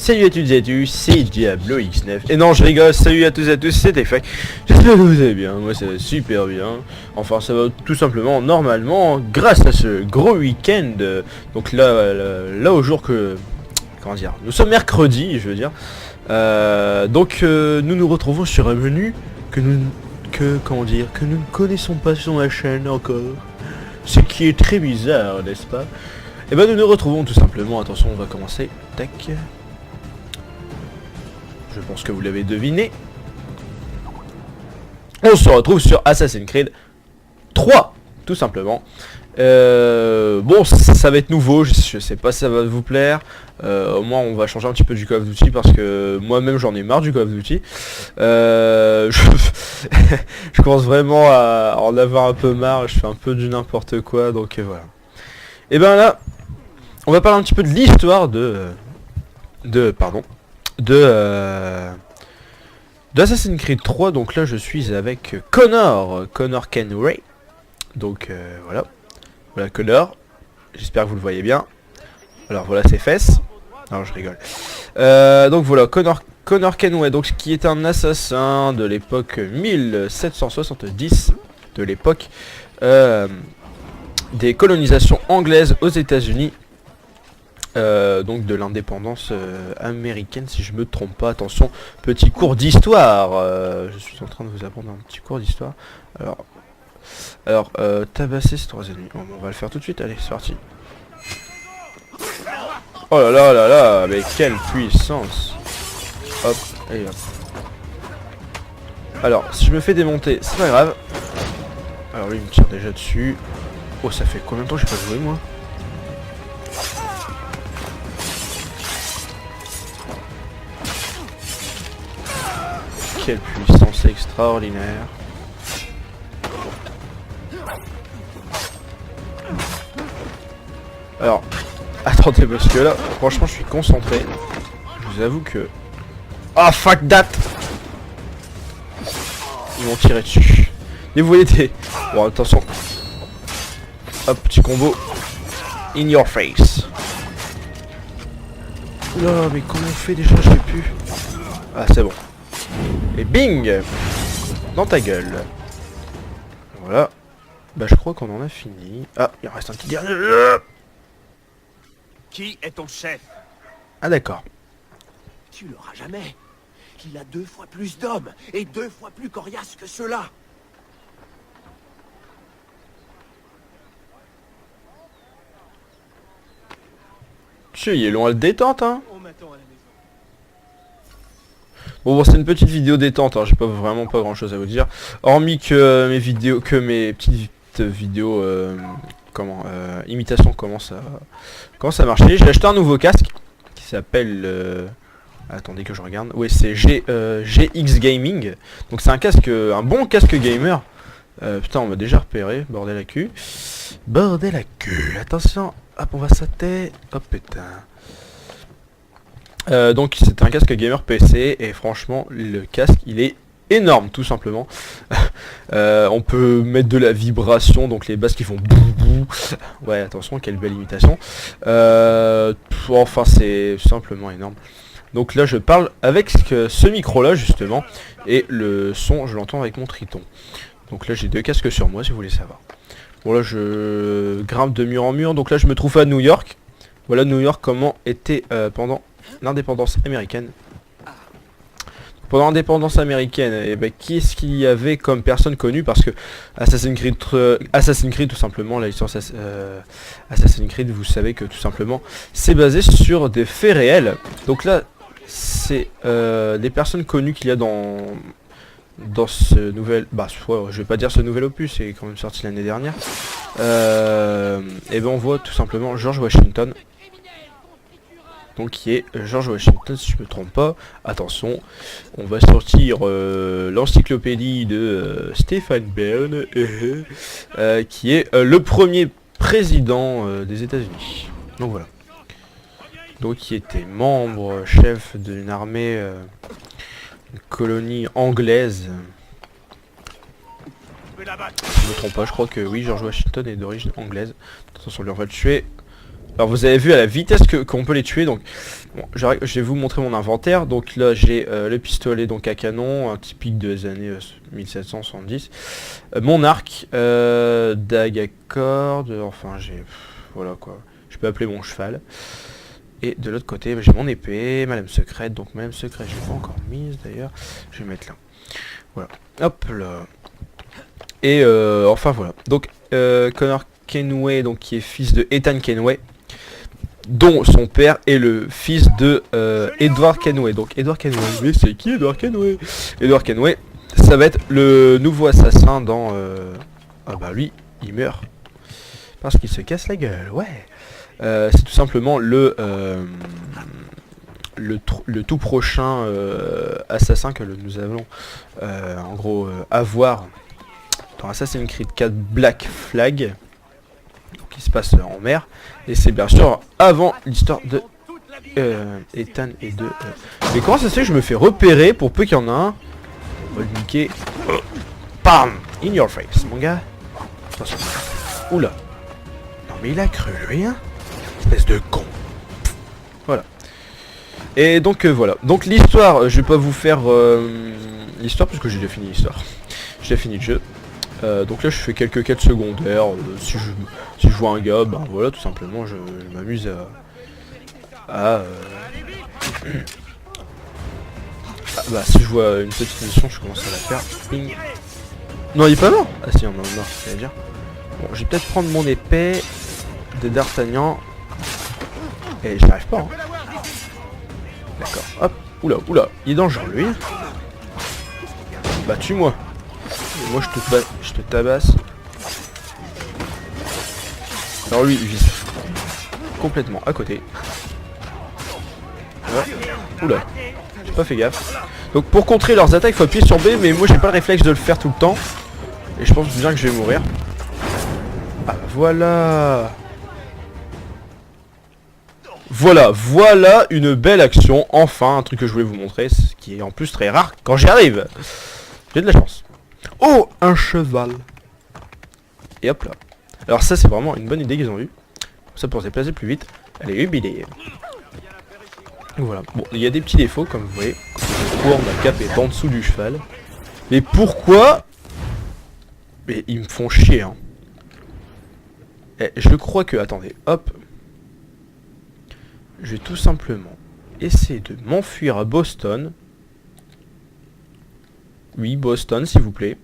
Salut à toutes et à tous, c'est Diablo X9. Et non, je rigole, salut à tous et à tous, c'est Tefak. J'espère que vous allez bien, moi ça va super bien. Enfin, ça va tout simplement, normalement, grâce à ce gros week-end. Donc là au jour que... Comment dire, nous sommes mercredi, je veux dire. Nous nous retrouvons sur un menu que nous... comment dire, que nous ne connaissons pas sur la chaîne encore. Ce qui est très bizarre, n'est-ce pas? Et ben nous nous retrouvons tout simplement, attention on va commencer, tac. Je pense que vous l'avez deviné. On se retrouve sur Assassin's Creed 3, tout simplement. Bon, ça va être nouveau, je sais pas si ça va vous plaire. Au moins on va changer un petit peu du Call of Duty parce que moi-même j'en ai marre du Call of Duty. Je commence vraiment à en avoir un peu marre, je fais un peu du n'importe quoi, donc voilà. Et ben là, on va parler un petit peu de l'histoire de Assassin's Creed 3. Donc là je suis avec Connor Kenway. Donc voilà Connor, j'espère que vous le voyez bien. Alors voilà ses fesses. Non, je rigole. Donc voilà Connor Kenway, donc qui est un assassin de l'époque 1770, de l'époque des colonisations anglaises aux États-Unis. Donc de l'indépendance américaine, si je me trompe pas. Attention, petit cours d'histoire. Je suis en train de vous apprendre un petit cours d'histoire. Alors tabasser ces trois ennemis. Bon, on va le faire tout de suite. Allez, c'est parti. Oh là là là là, mais quelle puissance! Hop, et hop. Alors, si je me fais démonter, c'est pas grave. Alors lui, il me tire déjà dessus. Oh, ça fait combien de temps que j'ai pas joué, moi? Quelle puissance extraordinaire. Alors, attendez, parce que là, franchement, je suis concentré. Je vous avoue que... Ah, fuck that! Ils vont tirer dessus. Et vous voyez des... Bon, attention. Hop, petit combo. In your face. Oula, mais comment on fait déjà? Je sais plus. Ah, c'est bon. Et bing! Dans ta gueule. Voilà. Bah je crois qu'on en a fini. Ah, il en reste un petit dernier. Qui est ton chef? Ah d'accord. Tu l'auras jamais. Il a 2 fois plus d'hommes et 2 fois plus coriaces que ceux-là. Tu il est long à le détente, hein. On m'attend à la maison. Bon, c'est une petite vidéo détente, hein. J'ai pas vraiment pas grand chose à vous dire. Hormis que mes petites vidéos imitation commence à marcher. J'ai acheté un nouveau casque qui s'appelle attendez que je regarde. Oui, c'est GX Gaming. Donc c'est un casque, un bon casque gamer. Putain, on m'a déjà repéré, bordel à cul. Bordel à cul. Attention, hop, on va sauter. Hop, putain. Donc c'est un casque gamer PC et franchement le casque il est énorme tout simplement. On peut mettre de la vibration, donc les basses qui font bou bou. Ouais, attention, quelle belle imitation. Enfin c'est simplement énorme. Donc là je parle avec ce micro là justement et le son je l'entends avec mon Triton. Donc là j'ai 2 casques sur moi si vous voulez savoir. Bon là je grimpe de mur en mur, donc là je me trouve à New York. Voilà New York comment était pendant l'indépendance américaine. Pendant l'indépendance américaine, et ben qui est-ce qu'il y avait comme personne connue? Parce que Assassin's Creed tout simplement, la licence Assassin's Creed, vous savez que tout simplement c'est basé sur des faits réels. Donc là c'est des personnes connues qu'il y a dans ce nouvel, je vais pas dire ce nouvel opus, c'est quand même sorti l'année dernière. Et ben on voit tout simplement George Washington. Donc qui est George Washington si je me trompe pas. Attention, on va sortir l'encyclopédie de Stephen Byrne qui est le premier président des États-Unis. Donc voilà. Donc qui était membre, chef d'une armée, une colonie anglaise. Si je me trompe pas, je crois que oui, George Washington est d'origine anglaise. Attention, lui on va le tuer. Alors vous avez vu à la vitesse qu'on peut les tuer, donc bon, je vais vous montrer mon inventaire. Donc là j'ai le pistolet donc à canon, un typique des années 1770, mon arc, dague à corde, enfin j'ai, voilà quoi, je peux appeler mon cheval. Et de l'autre côté j'ai mon épée, ma lame secrète, donc ma lame secrète je l'ai pas encore mise d'ailleurs, je vais mettre là. Voilà, hop là. Et enfin voilà, donc Connor Kenway, donc qui est fils de Ethan Kenway, dont son père est le fils de Edward Kenway. Donc Edward Kenway, mais c'est qui Edward Kenway? Edward Kenway, ça va être le nouveau assassin dans... Ah bah lui, il meurt. Parce qu'il se casse la gueule, ouais. C'est tout simplement le tout prochain assassin que nous allons en gros avoir dans Assassin's Creed 4 Black Flag. Qui se passe en mer, et c'est bien sûr avant l'histoire de Ethan et de mais comment ça se fait que je me fais repérer pour peu qu'il y en a un? On va le niquer. Bam, in your face mon gars. Attention. Oula, non mais il a cru lui hein, espèce de con. Voilà. Et donc voilà, donc l'histoire, je vais pas vous faire l'histoire parce que j'ai déjà fini l'histoire, j'ai fini le jeu. Donc là je fais quelques quêtes secondaires, si je vois un gars, ben voilà tout simplement je m'amuse à bah si je vois une petite mission je commence à la faire. Ping. Non il est pas mort. Ah si on en est mort, c'est à dire. Bon je vais peut-être prendre mon épée de D'Artagnan. Et j'y arrive pas hein. D'accord, hop, oula, il est dangereux lui. Bah tue-moi. Et moi je te tabasse. Alors lui il vise complètement à côté. Voilà. Oula, j'ai pas fait gaffe. Donc pour contrer leurs attaques il faut appuyer sur B, mais moi j'ai pas le réflexe de le faire tout le temps. Et je pense bien que je vais mourir. Ah voilà. Voilà une belle action, enfin un truc que je voulais vous montrer, ce qui est en plus très rare quand j'y arrive. J'ai de la chance. Oh, un cheval. Et hop là. Alors ça c'est vraiment une bonne idée qu'ils ont eue. Ça pour se déplacer plus vite. Allez, hubilé. Voilà. Bon, il y a des petits défauts comme vous voyez. Pourquoi ma cape est en dessous du cheval? Mais pourquoi? Mais ils me font chier hein. Et je crois que... Attendez, hop. Je vais tout simplement essayer de m'enfuir à Boston. Oui, Boston, s'il vous plaît.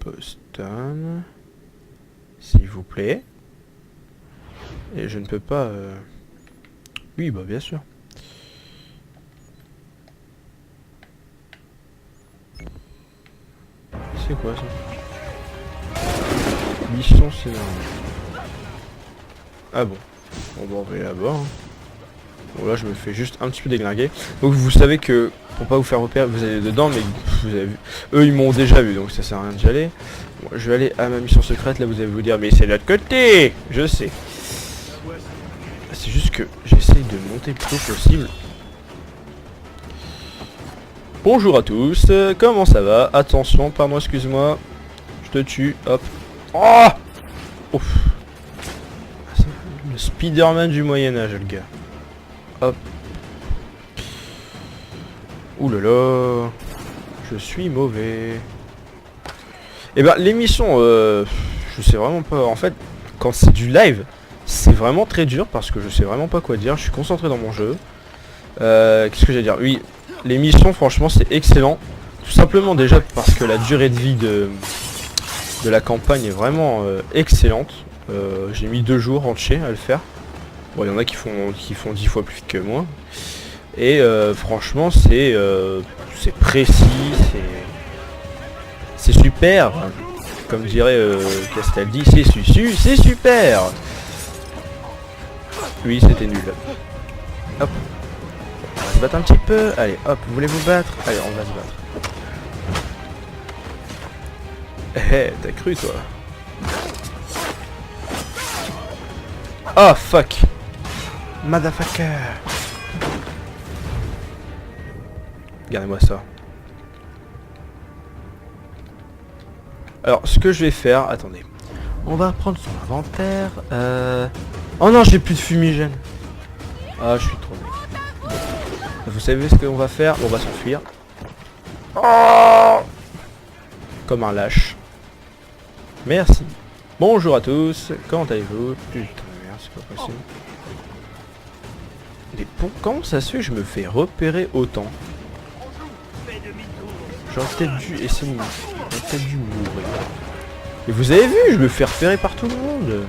Boston. S'il vous plaît. Et je ne peux pas... Oui, bah bien sûr. C'est quoi ça? Mission scénario. Ah bon. Bon, on va aller là-bas. Hein. Bon là je me fais juste un petit peu déglinguer. Donc vous savez que pour pas vous faire repérer, vous allez dedans, mais vous avez vu. Eux ils m'ont déjà vu, donc ça sert à rien d'y aller. Bon, je vais aller à ma mission secrète, là vous allez vous dire mais c'est de l'autre côté. Je sais. C'est juste que j'essaye de monter le plus tôt possible. Bonjour à tous, comment ça va? Attention, pardon, excuse-moi. Je te tue, hop. Oh, ouf. Le Spider-Man du Moyen-Âge, le gars. Hop. Ouh là là. Je suis mauvais. Et ben, l'émission, je sais vraiment pas. En fait, quand c'est du live, c'est vraiment très dur parce que je sais vraiment pas quoi dire. Je suis concentré dans mon jeu. Qu'est-ce que j'allais dire? Oui, l'émission, franchement, c'est excellent. Tout simplement déjà parce que la durée de vie de la campagne est vraiment excellente. J'ai mis 2 jours entiers à le faire. Bon, il y en a qui font 10 fois plus vite que moi. Et franchement, c'est précis, c'est super. Comme dirait Castaldi, c'est super. Oui, c'était nul. Hop. On va se battre un petit peu. Allez, hop, vous voulez vous battre? Allez, on va se battre. Eh, t'as cru toi? Oh fuck. Motherfucker. Regardez-moi ça. Alors, ce que je vais faire... Attendez. On va reprendre son inventaire. Oh non, j'ai plus de fumigène. Ah, je suis trop nul. Vous savez ce qu'on va faire? On va s'enfuir. Oh, comme un lâche. Merci. Bonjour à tous. Comment allez-vous? Putain de merde, c'est pas possible. Mais comment ça se fait que je me fais repérer autant? J'aurais peut-être dû essayer de j'aurais peut-être dû mourir. Et vous avez vu, je me fais repérer par tout le monde.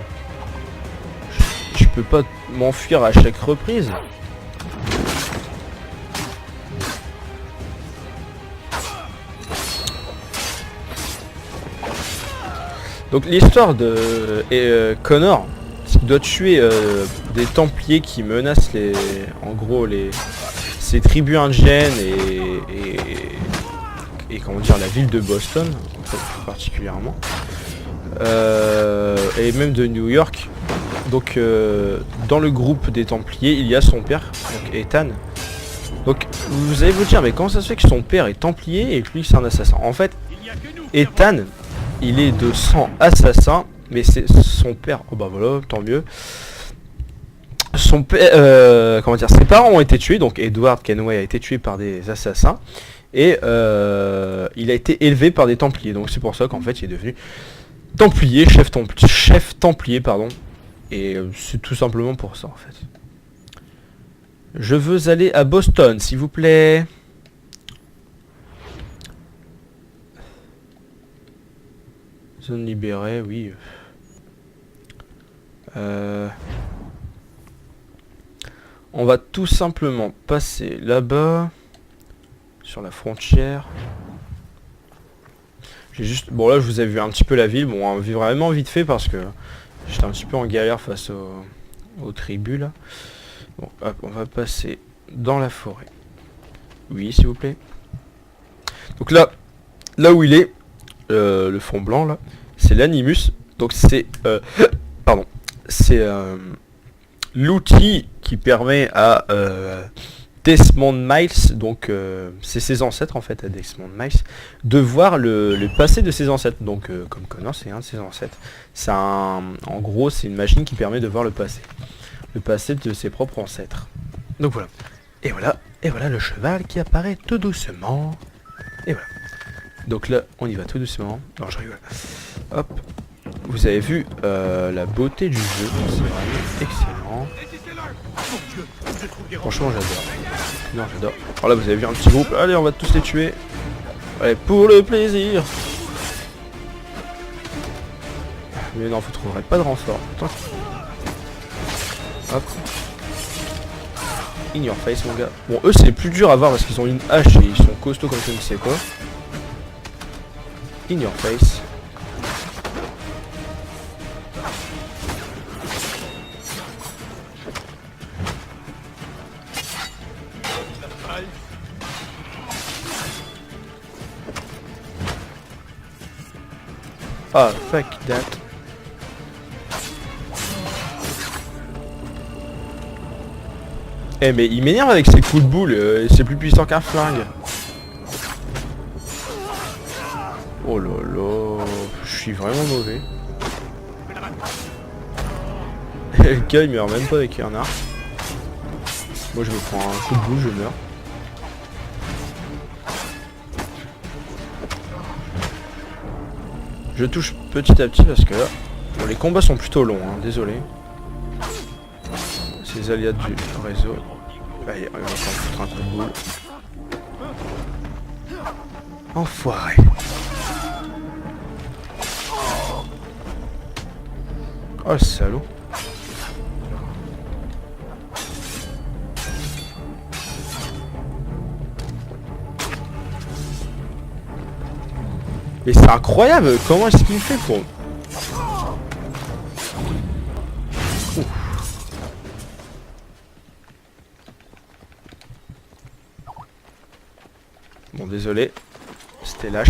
Je peux pas m'enfuir à chaque reprise. Donc l'histoire de Connor, il doit tuer des Templiers qui menacent en gros ces tribus indiennes et comment dire la ville de Boston en fait, particulièrement et même de New York. Donc dans le groupe des Templiers il y a son père, donc Ethan. Donc vous allez vous dire mais comment ça se fait que son père est Templier et que lui c'est un assassin? En fait Ethan il est de sang assassin, mais c'est son père. Oh bah voilà, tant mieux. Son père, comment dire, ses parents ont été tués, donc Edward Kenway a été tué par des assassins, et il a été élevé par des Templiers. Donc c'est pour ça qu'en fait il est devenu Templier, chef Templier, pardon. Et c'est tout simplement pour ça en fait. Je veux aller à Boston, s'il vous plaît. Zone libérée, oui. On va tout simplement passer là-bas, sur la frontière. J'ai juste... Bon là je vous ai vu un petit peu la ville, bon vraiment vite fait parce que j'étais un petit peu en galère face aux tribus là. Bon hop, on va passer dans la forêt. Oui s'il vous plaît. Donc là où il est, le fond blanc là, c'est l'Animus. Donc c'est pardon, c'est l'outil qui permet à Desmond Miles, donc c'est ses ancêtres en fait à Desmond Miles, de voir le passé de ses ancêtres. Donc comme Connor c'est un de ses ancêtres. C'est en gros c'est une machine qui permet de voir le passé de ses propres ancêtres. Donc voilà. Et voilà le cheval qui apparaît tout doucement. Et voilà. Donc là, on y va tout doucement. Non, je rigole. Hop. Vous avez vu la beauté du jeu. C'est vraiment excellent. Franchement, j'adore. Non, j'adore. Alors là, vous avez vu un petit groupe. Allez, on va tous les tuer. Allez, pour le plaisir. Mais non, vous trouverez pas de renfort. Attends. Hop. In your face, mon gars. Bon, eux, c'est plus dur à voir parce qu'ils ont une hache et ils sont costauds comme je ne sais quoi. In your face. Ah, fuck that. Eh mais il m'énerve avec ses coups de boule, c'est plus puissant qu'un flingue. Oh là là, je suis vraiment mauvais. Le gars il meurt même pas avec un arc. Moi je me prends un coup de boule, je meurs. Je touche petit à petit parce que là, bon, les combats sont plutôt longs, hein, désolé. Ces aléas du réseau. Allez, on va foutre un coup de boule. Enfoiré. Oh le salaud. Mais c'est incroyable, comment est-ce qu'il fait pour... Ouf. Bon désolé, c'était lâche.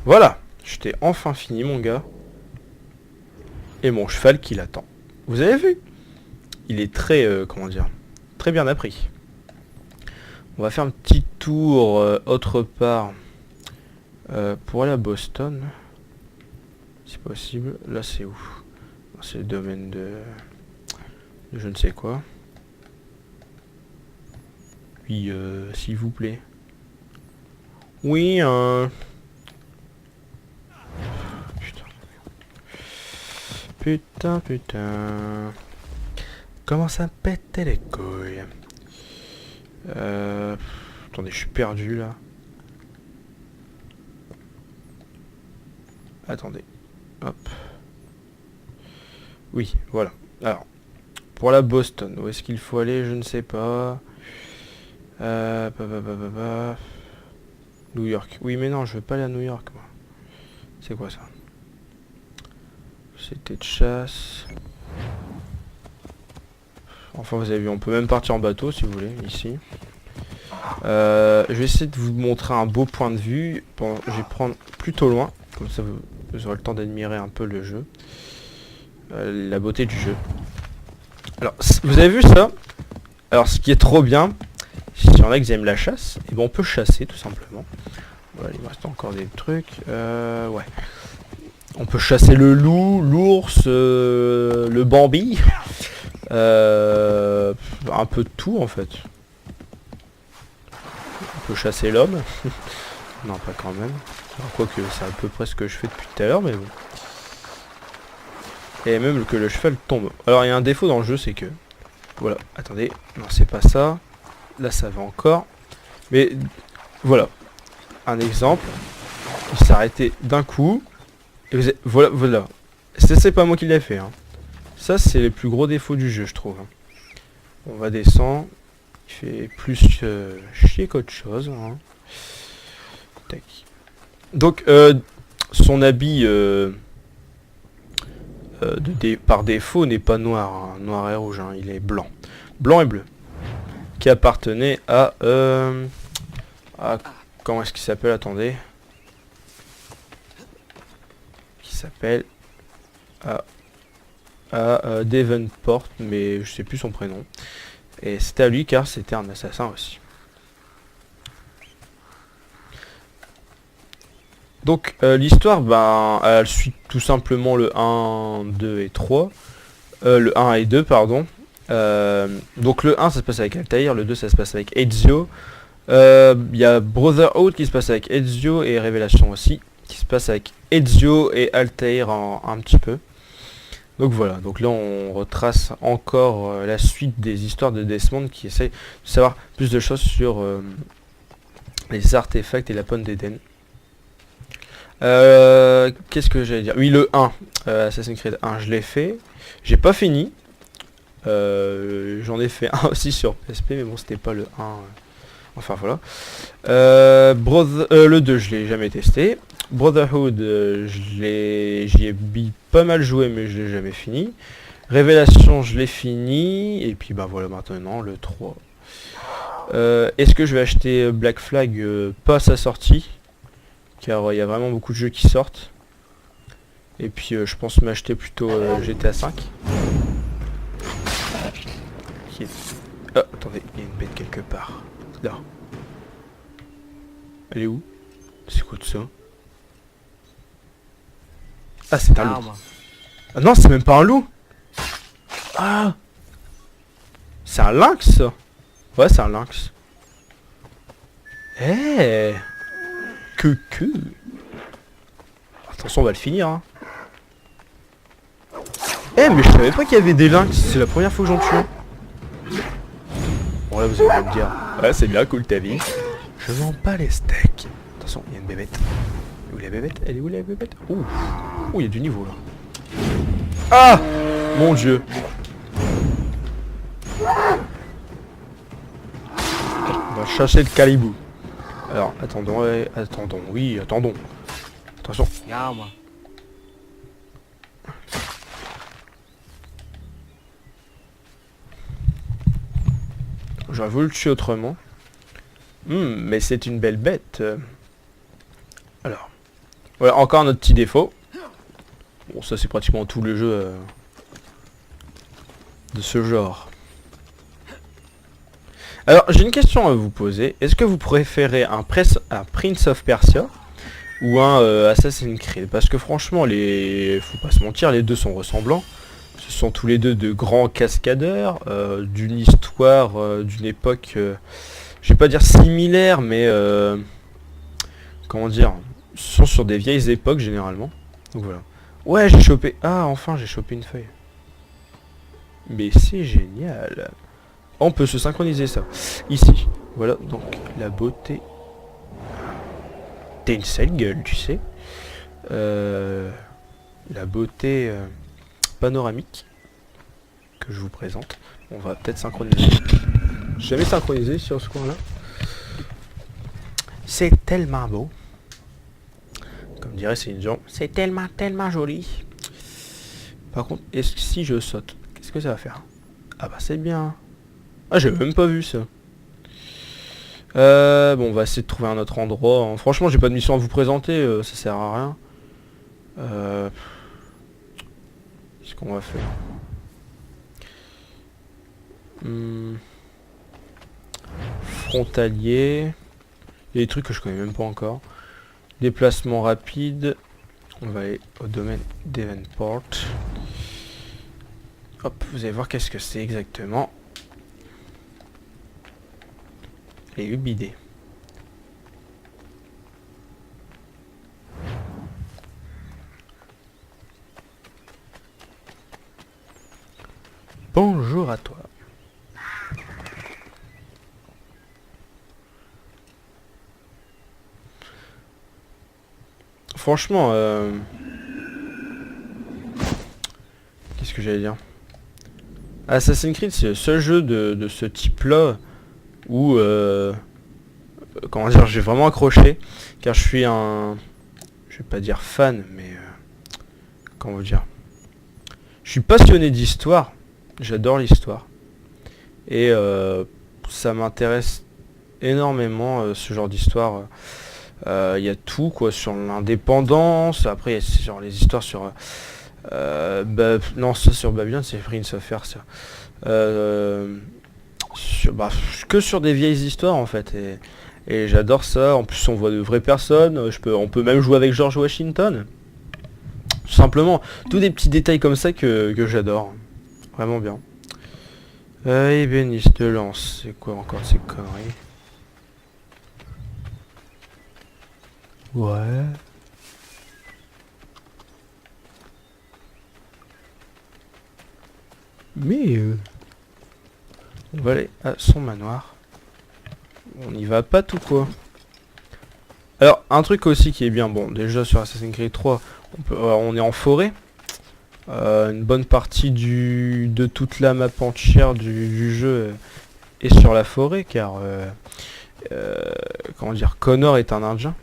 Voilà, je t'ai enfin fini mon gars. Et mon cheval qui l'attend. Vous avez vu? Il est très, comment dire, très bien appris. On va faire un petit tour autre part. Pour aller à Boston, c'est possible. Là c'est où? C'est le domaine de je ne sais quoi. Oui, s'il vous plaît. Oui, putain. Comment ça pète les couilles. Attendez, je suis perdu là. Attendez. Hop. Oui, voilà. Alors, pour la Boston, où est-ce qu'il faut aller? Je ne sais pas. New York. Oui, mais non, je veux pas aller à New York, moi. C'est quoi ça? C'était de chasse. Enfin, vous avez vu, on peut même partir en bateau, si vous voulez, ici. Je vais essayer de vous montrer un beau point de vue. Bon, je vais prendre plutôt loin. Comme ça, vous aurez le temps d'admirer un peu le jeu. La beauté du jeu. Alors, vous avez vu ça? Alors, ce qui est trop bien, si y en a qui aiment la chasse, et bon, on peut chasser, tout simplement. Voilà, il me reste encore des trucs. Ouais. On peut chasser le loup, l'ours, le Bambi. Un peu de tout en fait. On peut chasser l'homme. Non, pas quand même. Quoique c'est à peu près ce que je fais depuis tout à l'heure, mais bon. Et même que le cheval tombe. Alors il y a un défaut dans le jeu, c'est que... Voilà, attendez. Non, c'est pas ça. Là, ça va encore. Mais voilà. Un exemple. Il s'est arrêté d'un coup. Et vous êtes... Voilà. C'est pas moi qui l'ai fait, hein. Ça, c'est les plus gros défauts du jeu, je trouve. On va descendre. Il fait plus chier qu'autre chose. Hein. Tac. Donc, son habit par défaut n'est pas noir. Hein. Noir et rouge. Hein. Il est blanc. Blanc et bleu. Qui appartenait à... comment est-ce qu'il s'appelle? Attendez. Qui s'appelle... à Davenport, mais je sais plus son prénom. Et c'était à lui car c'était un assassin aussi. Donc l'histoire, ben, elle suit tout simplement le 1, 2 et 3. Le 1 et 2, pardon. Donc le 1 ça se passe avec Altair, le 2 ça se passe avec Ezio. Il y a Brotherhood qui se passe avec Ezio et Révélation aussi, qui se passe avec Ezio et Altair un petit peu. Donc voilà, donc là on retrace encore la suite des histoires de Desmond qui essaye de savoir plus de choses sur les artefacts et la pomme d'Eden. Qu'est-ce que j'allais dire? Oui, le 1, Assassin's Creed 1, je l'ai fait. J'ai pas fini. J'en ai fait un aussi sur PSP, mais bon, c'était pas le 1. Enfin voilà. Le 2, je l'ai jamais testé. Brotherhood, j'y ai pas mal joué, mais je l'ai jamais fini. Révélation, je l'ai fini. Et puis bah voilà, maintenant le 3. Est-ce que je vais acheter Black Flag? Pas à sa sortie, car il y a vraiment beaucoup de jeux qui sortent. Et puis je pense m'acheter plutôt GTA 5. Oh, attendez, il y a une bête quelque part. Là. Elle est où? C'est quoi tout ça? Ah, c'est un loup. Ah non, c'est même pas un loup. Ah, c'est un lynx ça. Ouais, c'est un lynx. Eh, que. Attention, on va le finir. Hein. Eh, mais je savais pas qu'il y avait des lynx. C'est la première fois que j'en tue. Bon là, vous allez me dire. Ouais, c'est bien cool ta vie. Je vends pas les steaks. Attention, il y a une bébête. Elle est où la bébête? Elle est où la bébête? Ouh, il y a du niveau là. Ah, mon dieu. On va chercher le calibou. Alors, attendons, oui, attendons. Attention. J'aurais voulu le tuer autrement. Mais c'est une belle bête. Alors. Voilà, encore notre petit défaut. Bon, ça c'est pratiquement tout le jeu de ce genre. Alors, j'ai une question à vous poser. Est-ce que vous préférez un Prince of Persia ou un Assassin's Creed. Parce que franchement, faut pas se mentir, les deux sont ressemblants. Ce sont tous les deux de grands cascadeurs, d'une histoire, d'une époque, je vais pas dire similaire, mais comment dire, sont sur des vieilles époques généralement. Donc voilà. Ouais, j'ai chopé. Ah, enfin, j'ai chopé une feuille. Mais c'est génial. On peut se synchroniser ça. Ici. Voilà, donc la beauté. T'es une sale gueule, tu sais. La beauté panoramique que je vous présente. On va peut-être synchroniser. J'ai jamais synchronisé sur ce coin-là. C'est tellement beau. Comme dirait Céline Dion, c'est tellement joli. Par contre, est-ce que si je saute, qu'est-ce que ça va faire? Ah bah c'est bien. Ah, j'ai même pas vu ça. Bon, on va essayer de trouver un autre endroit, hein. Franchement, j'ai pas de mission à vous présenter, ça sert à rien. Qu'est-ce qu'on va faire? Frontalier. Il y a des trucs que je connais même pas encore. Déplacement rapide. On va aller au domaine d'Eventport. Hop, vous allez voir qu'est-ce que c'est exactement. Et UBD. Bonjour à toi. Franchement, qu'est-ce que j'allais dire? Assassin's Creed, c'est le seul jeu de ce type-là où, comment dire, j'ai vraiment accroché, car je suis un, je vais pas dire fan, mais comment vous dire, je suis passionné d'histoire, j'adore l'histoire, et ça m'intéresse énormément ce genre d'histoire. Il y a tout quoi sur l'indépendance, après il y a sur les histoires sur non, ça sur Babylone c'est Prince of Persia, que sur des vieilles histoires en fait, et j'adore ça. En plus on voit de vraies personnes, on peut même jouer avec George Washington, tout simplement. Tous des petits détails comme ça que j'adore, vraiment bien. Ébéniste de lance, c'est quoi encore ces conneries? Ouais. Mais on va aller à son manoir. On n'y va pas tout quoi. Alors un truc aussi qui est bien, bon déjà sur Assassin's Creed 3, on est en forêt. Une bonne partie de toute la map entière du jeu est sur la forêt, car comment dire, Connor est un Indien.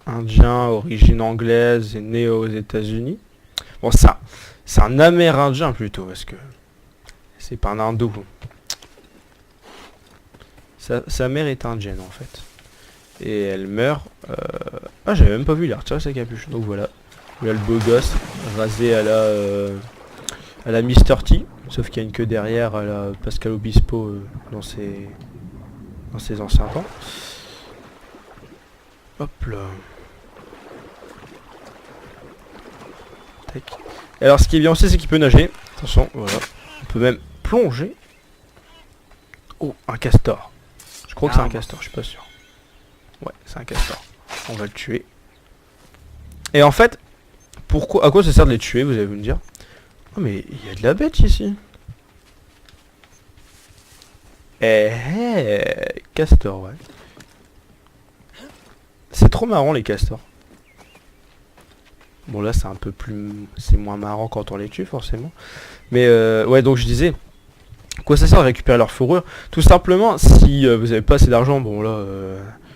Indien, origine anglaise et né aux États-Unis. Bon, ça, c'est un Amérindien plutôt, parce que c'est pas un hindou. Sa mère est indienne en fait. Et elle meurt. Ah, j'avais même pas vu, il a retiré sa capuche. Donc voilà. Là, le beau gosse, rasé à la Mr. T. Sauf qu'il y a une queue derrière à la Pascal Obispo dans ses anciens temps. Hop là. Tac. Alors ce qui est bien aussi c'est qu'il peut nager. Attention, voilà. On peut même plonger. Oh, un castor. Je crois que c'est un castor, je suis pas sûr. Ouais, c'est un castor. On va le tuer. Et en fait, à quoi ça sert de les tuer, vous allez me dire? Oh mais il y a de la bête ici. Castor, ouais. C'est trop marrant les castors. Bon là c'est un peu plus... c'est moins marrant quand on les tue forcément. Mais ouais, donc je disais, quoi ça sert de récupérer leur fourrure? Tout simplement, si vous avez pas assez d'argent, bon là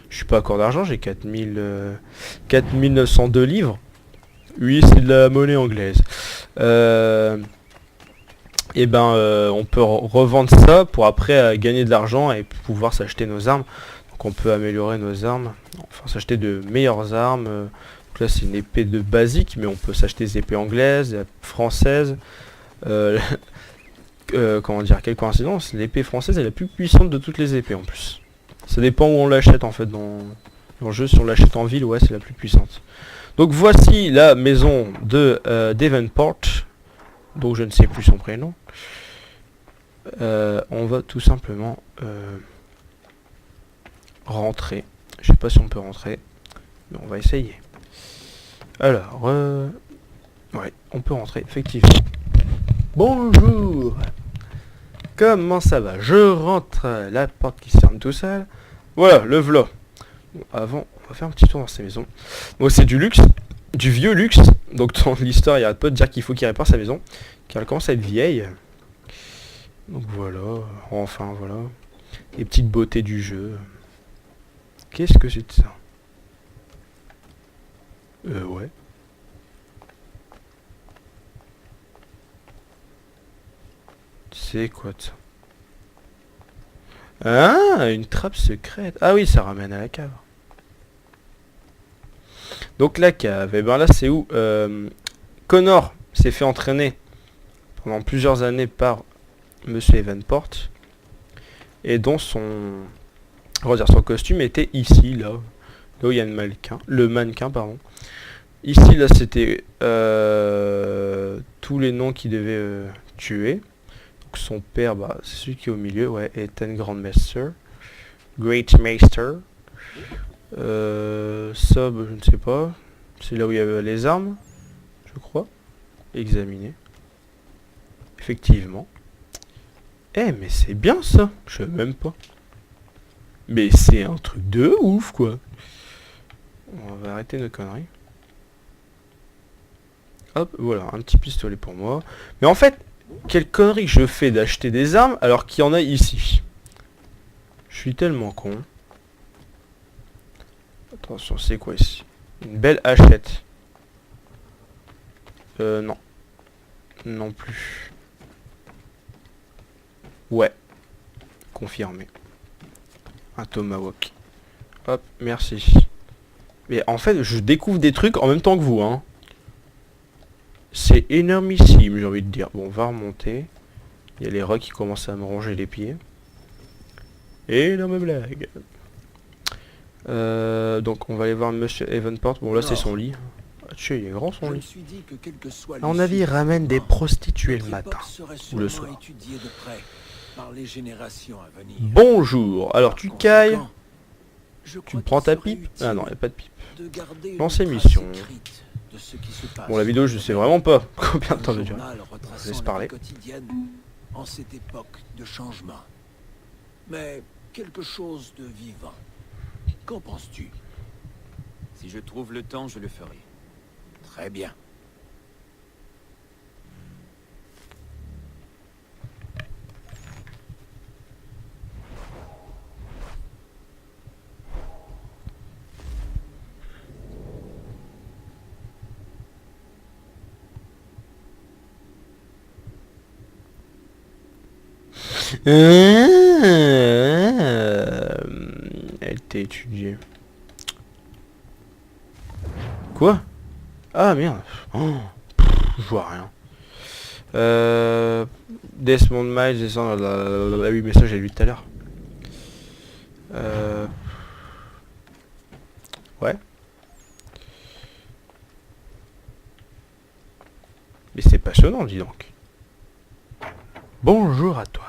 je suis pas encore d'argent, j'ai 4902 livres. Oui, c'est de la monnaie anglaise. Et ben on peut revendre ça pour après gagner de l'argent et pouvoir s'acheter nos armes. Donc on peut améliorer nos armes, enfin s'acheter de meilleures armes. Donc là c'est une épée de basique, mais on peut s'acheter des épées anglaises, françaises. Comment dire, quelle coïncidence, l'épée française est la plus puissante de toutes les épées en plus. Ça dépend où on l'achète en fait dans le jeu. Si on l'achète en ville, ouais, c'est la plus puissante. Donc voici la maison de Davenport, dont je ne sais plus son prénom. On va tout simplement rentrer. Je sais pas si on peut rentrer, mais on va essayer. Alors, ouais, on peut rentrer, effectivement. Bonjour. Comment ça va? Je rentre, la porte qui se ferme tout seul. Voilà, le v'là. Bon, avant, on va faire un petit tour dans ces maisons. Bon, c'est du luxe, du vieux luxe. Donc dans l'histoire, il arrête pas de dire qu'il faut qu'il répare sa maison, car elle commence à être vieille. Donc voilà, enfin voilà. Les petites beautés du jeu. Qu'est-ce que c'est de ça? Ouais. C'est quoi de ça? Ah, une trappe secrète. Ah oui, ça ramène à la cave. Donc la cave, et ben là c'est où Connor s'est fait entraîner pendant plusieurs années par Monsieur Davenport. Et dont son costume était ici, là où il y a le mannequin, pardon. Ici, là, c'était tous les noms qu'il devait tuer. Donc, son père, bah, c'est celui qui est au milieu, ouais, Ethan Grandmaster. Great Master. Ça, bah, je ne sais pas. C'est là où il y avait les armes, je crois. Examiner. Effectivement. Eh, mais c'est bien ça. Je sais même pas. Mais c'est un truc de ouf, quoi. On va arrêter nos conneries. Hop, voilà, un petit pistolet pour moi. Mais en fait, quelle connerie je fais d'acheter des armes alors qu'il y en a ici. Je suis tellement con. Attention, c'est quoi ici? Une belle hachette. Non. Non plus. Ouais. Confirmé. Un tomahawk. Hop, merci. Mais en fait, je découvre des trucs en même temps que vous, hein. C'est énormissime, j'ai envie de dire. Bon, on va remonter. Il y a les rats qui commencent à me ronger les pieds. Énorme blague. Donc, on va aller voir Monsieur Davenport. Bon, là, c'est son lit. Ah, tu sais, il est grand son lit. À mon avis, il ramène des prostituées le matin. Ou le soir. Bonjour. Alors, tu cailles. Tu prends ta pipe? Ah non, il n'y a pas de pipe. Lancer mission. Bon, la vidéo, je sais vraiment pas combien de temps elle dure. Je laisse parler. En cette époque de changement. Mais quelque chose de vivant. Qu'en penses-tu? Si je trouve le temps, je le ferai. Très bien. Elle était étudiée. Quoi? Ah merde. Oh, je vois rien. Desmond Miles descend. Ah oui, mais ça j'ai lu tout à l'heure. Ouais. Mais c'est passionnant, dis donc. Bonjour à toi.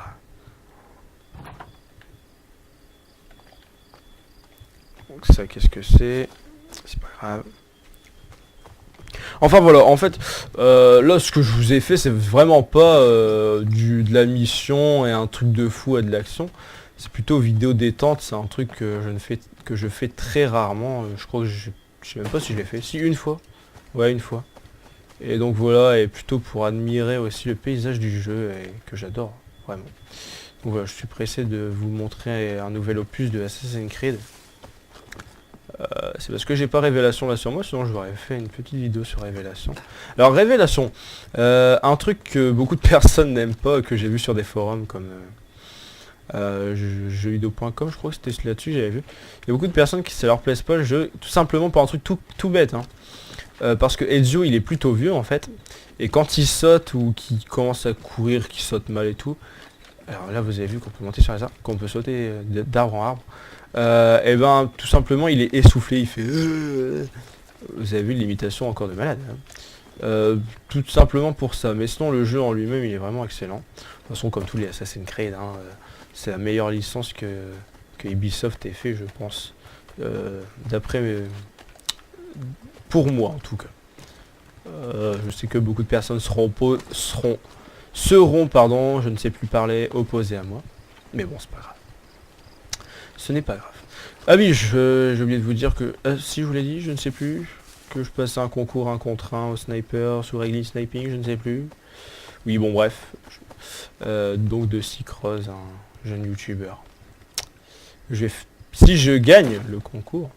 Donc ça, qu'est-ce que c'est? C'est pas grave. Enfin voilà, en fait, là ce que je vous ai fait, c'est vraiment pas de la mission et un truc de fou à de l'action. C'est plutôt vidéo détente, c'est un truc que je fais très rarement. Je crois que je sais même pas si je l'ai fait. Si, une fois. Ouais, une fois. Et donc voilà, et plutôt pour admirer aussi le paysage du jeu, et que j'adore, vraiment. Donc voilà, je suis pressé de vous montrer un nouvel opus de Assassin's Creed. C'est parce que j'ai pas Révélation là sur moi, sinon je vous aurais fait une petite vidéo sur Révélation. Alors Révélation, un truc que beaucoup de personnes n'aiment pas, que j'ai vu sur des forums comme jeuxvideo.com, je crois que c'était là-dessus, j'avais vu. Il y a beaucoup de personnes qui ça leur plaise pas le jeu, tout simplement pour un truc tout bête. Hein. Parce que Ezio il est plutôt vieux en fait, et quand il saute ou qu'il commence à courir, qu'il saute mal et tout, Alors là vous avez vu qu'on peut monter sur les arbres, qu'on peut sauter d'arbre en arbre. Et ben tout simplement il est essoufflé, il fait vous avez vu l'imitation encore de malade, hein. Tout simplement pour ça, mais sinon le jeu en lui-même il est vraiment excellent. De toute façon comme tous les Assassin's Creed, hein, c'est la meilleure licence que Ubisoft ait fait, je pense. D'après pour moi en tout cas. Je sais que beaucoup de personnes seront pardon, je ne sais plus parler, opposés à moi. Mais bon, c'est pas grave. Ce n'est pas grave. Ah oui, j'ai oublié de vous dire que, si je vous l'ai dit, je ne sais plus, que je passais un concours 1 contre 1 au sniper, sous règle sniping, je ne sais plus. Oui, bon, bref. Donc de Cycross, un jeune youtubeur. Si je gagne le concours,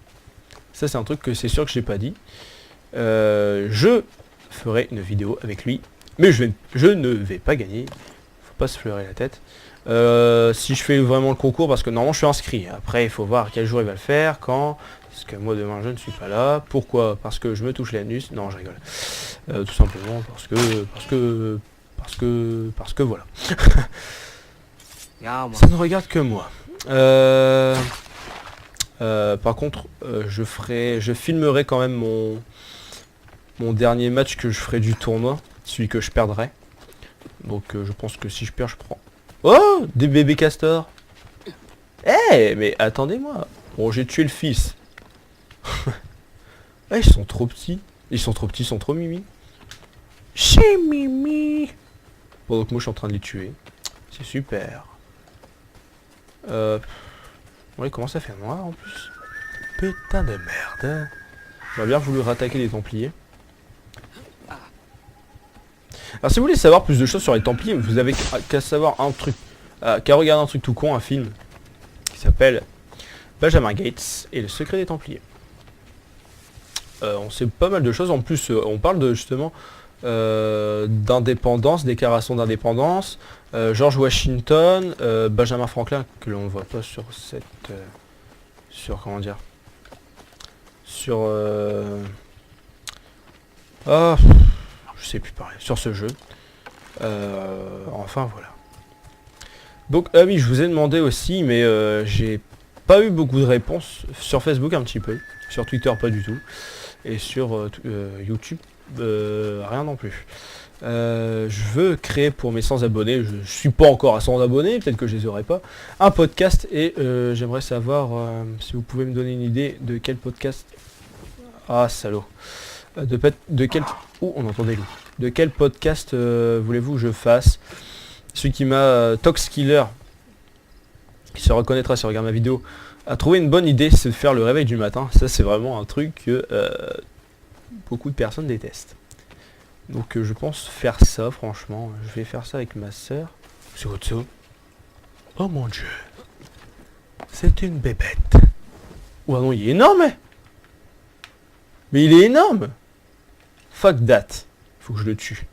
ça c'est un truc que c'est sûr que j'ai pas dit, je ferai une vidéo avec lui, mais je ne vais pas gagner, faut pas se fleurer la tête. Si je fais vraiment le concours, parce que normalement je suis inscrit, après il faut voir quel jour il va le faire, quand, parce que moi demain je ne suis pas là. Pourquoi? Parce que je me touche l'anus, non je rigole, tout simplement parce que voilà. Ça ne regarde que moi. Par contre, je filmerai quand même mon dernier match que je ferai du tournoi, celui que je perdrai. Donc je pense que si je perds, je prends... Oh, des bébés castors. Eh, mais attendez-moi. Bon, j'ai tué le fils. Ah, ils sont trop petits. Ils sont trop mimi. Chez Mimi. Bon, donc moi je suis en train de les tuer. C'est super. Bon, il commence à faire noir en plus. Putain de merde. J'aurais bien voulu rattaquer les Templiers. Alors si vous voulez savoir plus de choses sur les Templiers, vous avez qu'à savoir un truc. Qu'à regarder un truc tout con, un film qui s'appelle Benjamin Gates et le secret des Templiers. On sait pas mal de choses. En plus, on parle de justement d'indépendance, déclaration d'indépendance. George Washington, Benjamin Franklin, que l'on ne voit pas sur cette... sur comment dire... Sur... Ah, je sais plus parler. Sur ce jeu. Enfin voilà. Donc, ah oui, je vous ai demandé aussi, mais j'ai pas eu beaucoup de réponses. Sur Facebook un petit peu. Sur Twitter pas du tout. Et sur YouTube, rien non plus. Je veux créer pour mes 100 abonnés, je suis pas encore à 100 abonnés, peut-être que je les aurai pas, un podcast et j'aimerais savoir si vous pouvez me donner une idée de quel podcast... Ah salaud. De quel... Oh, on entend des loups. De quel podcast voulez-vous que je fasse? Celui qui m'a Tox Killer, qui se reconnaîtra si on regarde ma vidéo, a trouvé une bonne idée, c'est de faire le réveil du matin. Ça c'est vraiment un truc que beaucoup de personnes détestent. Donc je pense faire ça, franchement. Je vais faire ça avec ma soeur. C'est autre chose. Oh mon dieu. C'est une bébête. Oh non, il est énorme. Mais il est énorme. Fuck that. Faut que je le tue.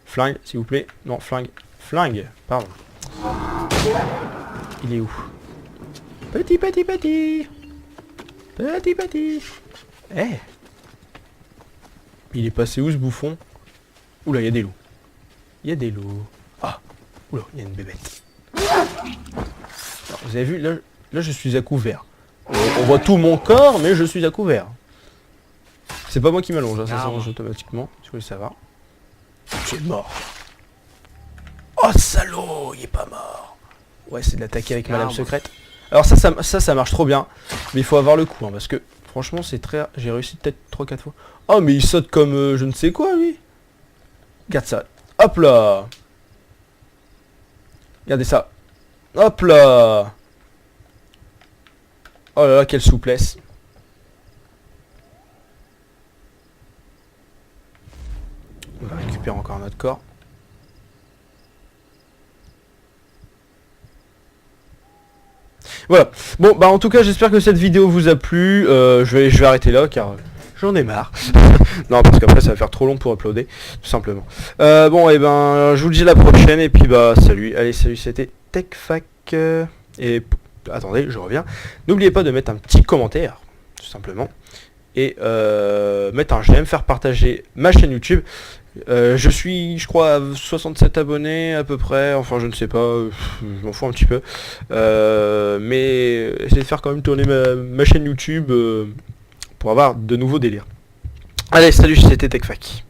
Flingue, s'il vous plaît. Non, flingue. Flingue, pardon. Il est où? Petit. Petit. Eh. Il est passé où ce bouffon? Oula, il y a des loups. Ah. Oula, il y a une bébête. Alors, vous avez vu, là je suis à couvert. On voit tout mon corps, mais je suis à couvert. C'est pas moi qui m'allonge, hein, ça s'allonge automatiquement. Si vous voulez savoir. Tu es mort. Oh salaud, il est pas mort. Ouais, c'est de l'attaquer avec Madame Secrète. Alors ça marche trop bien. Mais il faut avoir le coup, hein, parce que franchement c'est très... J'ai réussi peut-être 3-4 fois. Oh mais il saute comme je ne sais quoi lui. Regarde ça. Hop là. Regardez ça. Hop là. Oh là là, quelle souplesse. On va récupérer encore notre corps. Voilà. Bon, bah en tout cas, j'espère que cette vidéo vous a plu. Je vais arrêter là car j'en ai marre. Non, parce qu'après ça va faire trop long pour uploader, tout simplement. Bon, et ben, je vous dis à la prochaine et puis bah salut. Allez, salut, c'était TechFac. Et attendez, je reviens. N'oubliez pas de mettre un petit commentaire, tout simplement. et mettre un j'aime, faire partager ma chaîne YouTube. Je suis, je crois, à 67 abonnés à peu près, enfin je ne sais pas, je m'en fous un petit peu. Mais essayez de faire quand même tourner ma chaîne YouTube pour avoir de nouveaux délires. Allez, salut, c'était TechFac.